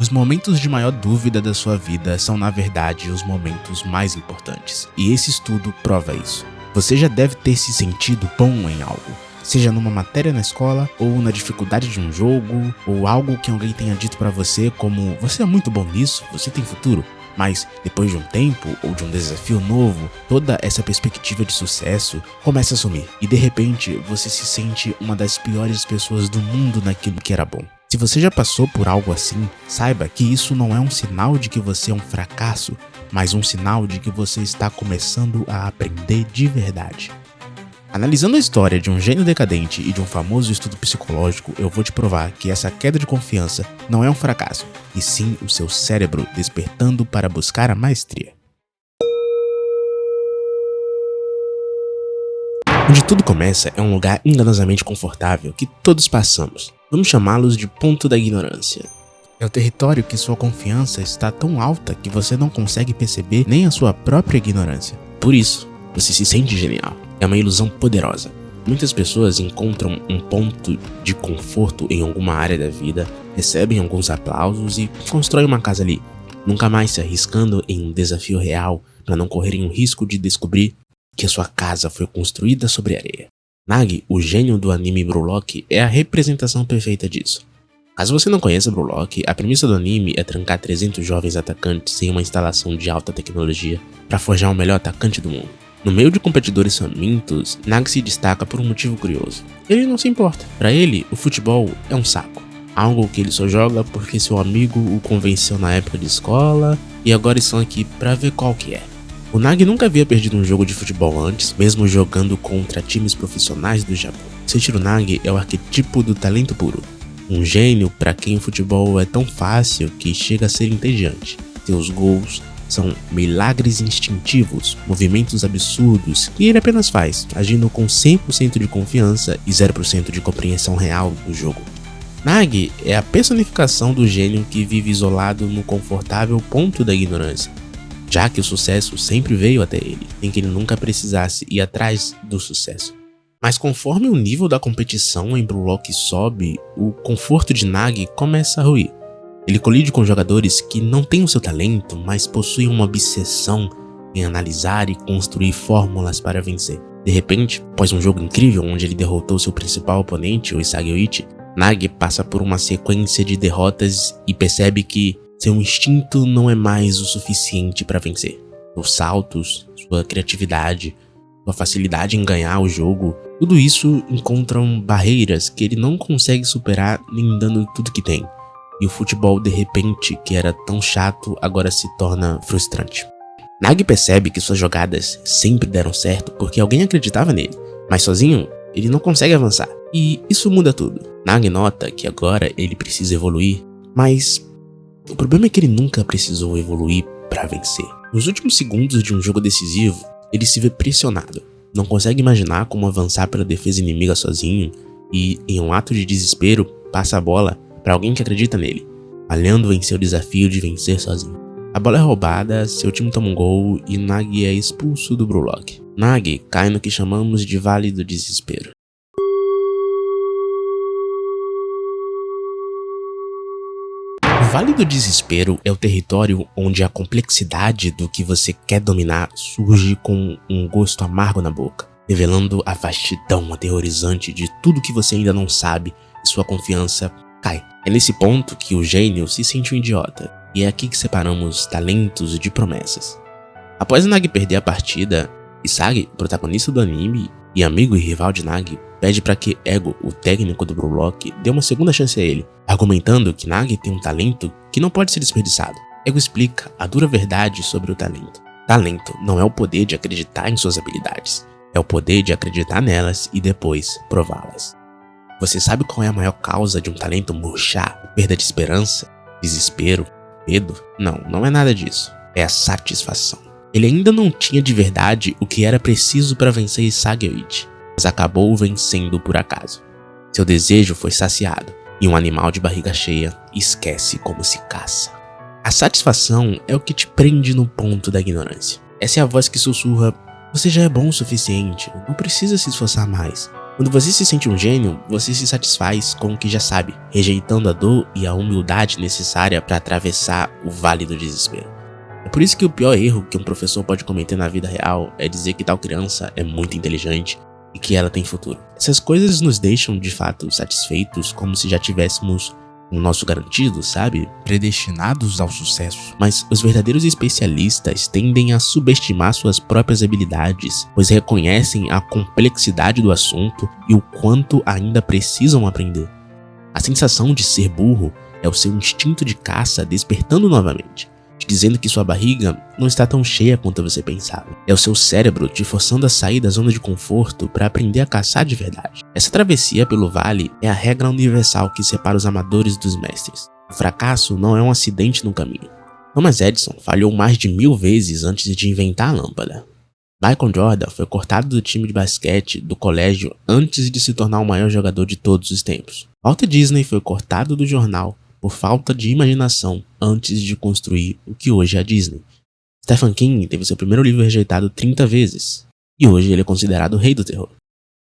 Os momentos de maior dúvida da sua vida são, na verdade, os momentos mais importantes. E esse estudo prova isso. Você já deve ter se sentido bom em algo, seja numa matéria na escola, ou na dificuldade de um jogo, ou algo que alguém tenha dito pra você como "você é muito bom nisso, você tem futuro". Mas depois de um tempo ou de um desafio novo, toda essa perspectiva de sucesso começa a sumir e de repente você se sente uma das piores pessoas do mundo naquilo que era bom. Se você já passou por algo assim, saiba que isso não é um sinal de que você é um fracasso, mas um sinal de que você está começando a aprender de verdade. Analisando a história de um gênio decadente e de um famoso estudo psicológico, eu vou te provar que essa queda de confiança não é um fracasso, e sim o seu cérebro despertando para buscar a maestria. Onde tudo começa é um lugar enganosamente confortável que todos passamos. Vamos chamá-los de ponto da ignorância. É o território que sua confiança está tão alta que você não consegue perceber nem a sua própria ignorância. Por isso, você se sente genial. É uma ilusão poderosa. Muitas pessoas encontram um ponto de conforto em alguma área da vida, recebem alguns aplausos e constroem uma casa ali, nunca mais se arriscando em um desafio real para não correrem o risco de descobrir que a sua casa foi construída sobre areia. Nagi, o gênio do anime Blue Lock, é a representação perfeita disso. Caso você não conheça Blue Lock, a premissa do anime é trancar 300 jovens atacantes em uma instalação de alta tecnologia para forjar o melhor atacante do mundo. No meio de competidores famintos, Nagi se destaca por um motivo curioso. Ele não se importa. Para ele, o futebol é um saco. Algo que ele só joga porque seu amigo o convenceu na época de escola e agora estão aqui para ver qual que é. O Nagi nunca havia perdido um jogo de futebol antes, mesmo jogando contra times profissionais do Japão. Seiichiro Nagi é o arquetipo do talento puro. Um gênio para quem o futebol é tão fácil que chega a ser entediante. Seus gols são milagres instintivos, movimentos absurdos que ele apenas faz, agindo com 100% de confiança e 0% de compreensão real do jogo. Nagi é a personificação do gênio que vive isolado no confortável ponto da ignorância, já que o sucesso sempre veio até ele, sem que ele nunca precisasse ir atrás do sucesso. Mas conforme o nível da competição em Blue Lock sobe, o conforto de Nagi começa a ruir. Ele colide com jogadores que não têm o seu talento, mas possuem uma obsessão em analisar e construir fórmulas para vencer. De repente, após um jogo incrível onde ele derrotou seu principal oponente, o Isagiyoichi, Nagi passa por uma sequência de derrotas e percebe que seu instinto não é mais o suficiente para vencer. Os saltos, sua criatividade, sua facilidade em ganhar o jogo, tudo isso encontram barreiras que ele não consegue superar nem dando tudo que tem. E o futebol, de repente, que era tão chato, agora se torna frustrante. Nagi percebe que suas jogadas sempre deram certo porque alguém acreditava nele, mas sozinho ele não consegue avançar. E isso muda tudo. Nagi nota que agora ele precisa evoluir, mas o problema é que ele nunca precisou evoluir para vencer. Nos últimos segundos de um jogo decisivo, ele se vê pressionado. Não consegue imaginar como avançar pela defesa inimiga sozinho e, em um ato de desespero, passa a bola para alguém que acredita nele, falhando em seu desafio de vencer sozinho. A bola é roubada, seu time toma um gol e Nagi é expulso do Blue Lock. Nagi cai no que chamamos de Vale do Desespero. O Vale do Desespero é o território onde a complexidade do que você quer dominar surge com um gosto amargo na boca, revelando a vastidão aterrorizante de tudo que você ainda não sabe e sua confiança cai. É nesse ponto que o gênio se sente um idiota, e é aqui que separamos talentos de promessas. Após Nagi perder a partida, Isagi, protagonista do anime e amigo e rival de Nagi, pede para que Ego, o técnico do Blue Lock, dê uma segunda chance a ele, argumentando que Nagi tem um talento que não pode ser desperdiçado. Ego explica a dura verdade sobre o talento. Talento não é o poder de acreditar em suas habilidades, é o poder de acreditar nelas e depois prová-las. Você sabe qual é a maior causa de um talento murchar? Perda de esperança? Desespero? Medo? Não é nada disso. É a satisfação. Ele ainda não tinha de verdade o que era preciso para vencer Isagiyoichi, mas acabou vencendo por acaso. Seu desejo foi saciado, e um animal de barriga cheia esquece como se caça. A satisfação é o que te prende no ponto da ignorância. Essa é a voz que sussurra: você já é bom o suficiente, não precisa se esforçar mais. Quando você se sente um gênio, você se satisfaz com o que já sabe, rejeitando a dor e a humildade necessária para atravessar o vale do desespero. É por isso que o pior erro que um professor pode cometer na vida real é dizer que tal criança é muito inteligente e que ela tem futuro. Essas coisas nos deixam de fato satisfeitos, como se já tivéssemos o nosso garantido, sabe? Predestinados ao sucesso. Mas os verdadeiros especialistas tendem a subestimar suas próprias habilidades, pois reconhecem a complexidade do assunto e o quanto ainda precisam aprender. A sensação de ser burro é o seu instinto de caça despertando novamente, te dizendo que sua barriga não está tão cheia quanto você pensava. É o seu cérebro te forçando a sair da zona de conforto para aprender a caçar de verdade. Essa travessia pelo vale é a regra universal que separa os amadores dos mestres. O fracasso não é um acidente no caminho. Thomas Edison falhou mais de 1000 vezes antes de inventar a lâmpada. Michael Jordan foi cortado do time de basquete do colégio antes de se tornar o maior jogador de todos os tempos. Walt Disney foi cortado do jornal por falta de imaginação antes de construir o que hoje é a Disney. Stephen King teve seu primeiro livro rejeitado 30 vezes, e hoje ele é considerado o rei do terror.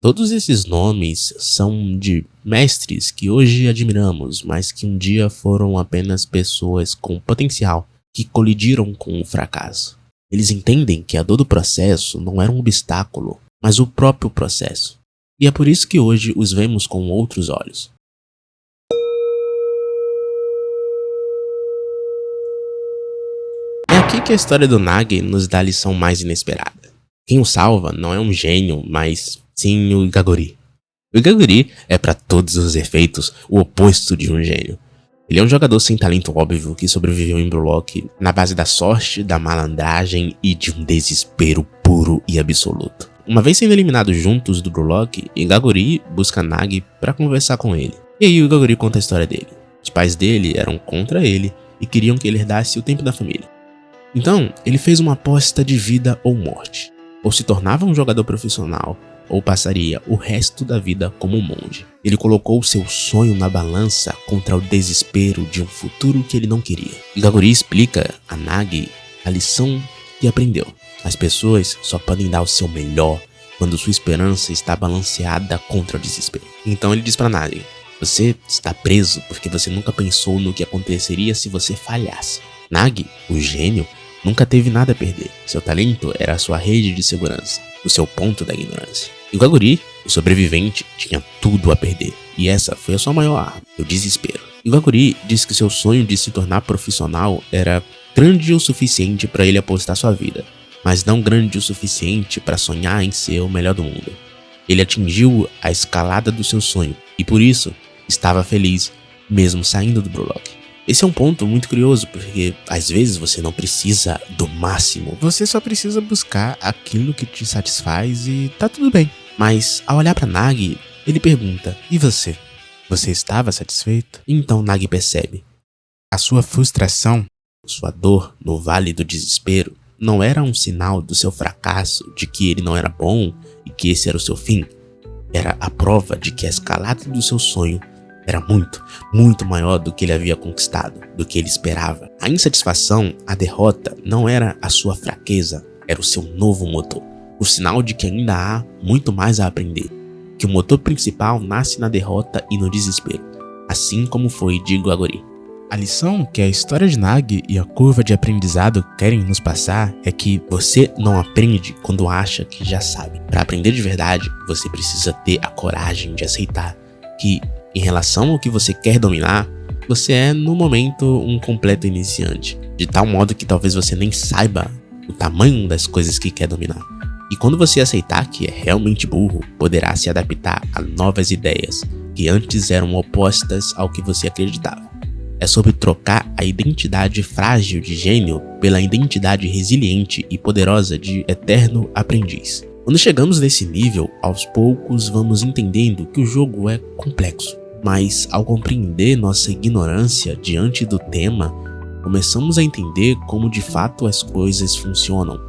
Todos esses nomes são de mestres que hoje admiramos, mas que um dia foram apenas pessoas com potencial que colidiram com o fracasso. Eles entendem que a dor do processo não era um obstáculo, mas o próprio processo. E é por isso que hoje os vemos com outros olhos. É aqui que a história do Nagi nos dá a lição mais inesperada. Quem o salva não é um gênio, mas sim o Igaguri. O Igaguri é, para todos os efeitos, o oposto de um gênio. Ele é um jogador sem talento óbvio que sobreviveu em Brolock na base da sorte, da malandragem e de um desespero puro e absoluto. Uma vez sendo eliminados juntos do Brolock, Igaguri busca Nagi para conversar com ele. E aí o Igaguri conta a história dele. Os pais dele eram contra ele e queriam que ele herdasse o tempo da família. Então, ele fez uma aposta de vida ou morte. Ou se tornava um jogador profissional, ou passaria o resto da vida como um monge. Ele colocou seu sonho na balança contra o desespero de um futuro que ele não queria. Igaguri explica a Nagi a lição que aprendeu. As pessoas só podem dar o seu melhor quando sua esperança está balanceada contra o desespero. Então ele diz para Nagi: você está preso porque você nunca pensou no que aconteceria se você falhasse. Nagi, o gênio, nunca teve nada a perder. Seu talento era a sua rede de segurança, o seu ponto da ignorância. E o Igaguri, o sobrevivente, tinha tudo a perder. E essa foi a sua maior arma, o desespero. O Igaguri disse que seu sonho de se tornar profissional era grande o suficiente para ele apostar sua vida, mas não grande o suficiente para sonhar em ser o melhor do mundo. Ele atingiu a escalada do seu sonho e por isso estava feliz, mesmo saindo do Brolock. Esse é um ponto muito curioso, porque às vezes você não precisa do máximo. Você só precisa buscar aquilo que te satisfaz e tá tudo bem. Mas ao olhar para Nagi, ele pergunta: e você? Você estava satisfeito? Então Nagi percebe. A sua frustração, sua dor no vale do desespero, não era um sinal do seu fracasso, de que ele não era bom e que esse era o seu fim. Era a prova de que a escalada do seu sonho era muito, muito maior do que ele havia conquistado, do que ele esperava. A insatisfação, a derrota, não era a sua fraqueza, era o seu novo motor. O sinal de que ainda há muito mais a aprender. Que o motor principal nasce na derrota e no desespero, assim como foi de Igaguri. A lição que a história de Nagi e a curva de aprendizado querem nos passar é que você não aprende quando acha que já sabe. Para aprender de verdade, você precisa ter a coragem de aceitar que, em relação ao que você quer dominar, você é, no momento, um completo iniciante, de tal modo que talvez você nem saiba o tamanho das coisas que quer dominar. E quando você aceitar que é realmente burro, poderá se adaptar a novas ideias que antes eram opostas ao que você acreditava. É sobre trocar a identidade frágil de gênio pela identidade resiliente e poderosa de eterno aprendiz. Quando chegamos nesse nível, aos poucos vamos entendendo que o jogo é complexo. Mas ao compreender nossa ignorância diante do tema, começamos a entender como de fato as coisas funcionam.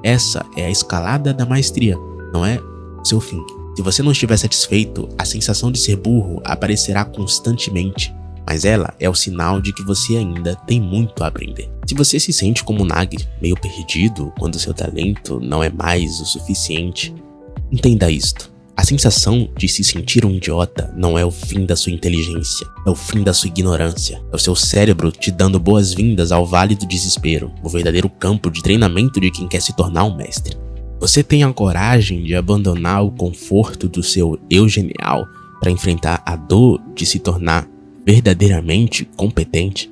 Essa é a escalada da maestria, não é seu fim. Se você não estiver satisfeito, a sensação de ser burro aparecerá constantemente, mas ela é o sinal de que você ainda tem muito a aprender. Se você se sente como Nagi, meio perdido, quando seu talento não é mais o suficiente, entenda isto. A sensação de se sentir um idiota não é o fim da sua inteligência, é o fim da sua ignorância. É o seu cérebro te dando boas-vindas ao Vale do Desespero, o verdadeiro campo de treinamento de quem quer se tornar um mestre. Você tem a coragem de abandonar o conforto do seu eu genial para enfrentar a dor de se tornar verdadeiramente competente?